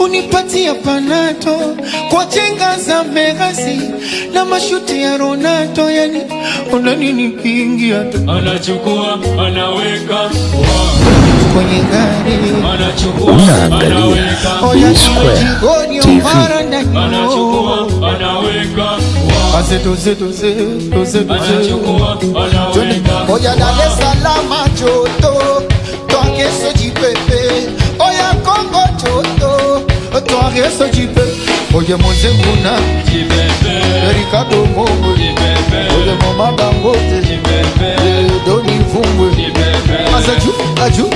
unipatia panato kwa chenga za Megasi na mashuti ya Ronaldo, yani unanini kiingia tu anachukua anaweka kwenye gari, unaangalia P-Square TV. anachukua anaweka anachukua anaweka. Oya Dar es Salaam joto toke so jipepe, oya Kongo joto toke so jipepe, oya Mozembuna jipepe, Ricardo Momo jipepe, oya Mama Dangote jipepe, Doni Fungwe jipepe, aju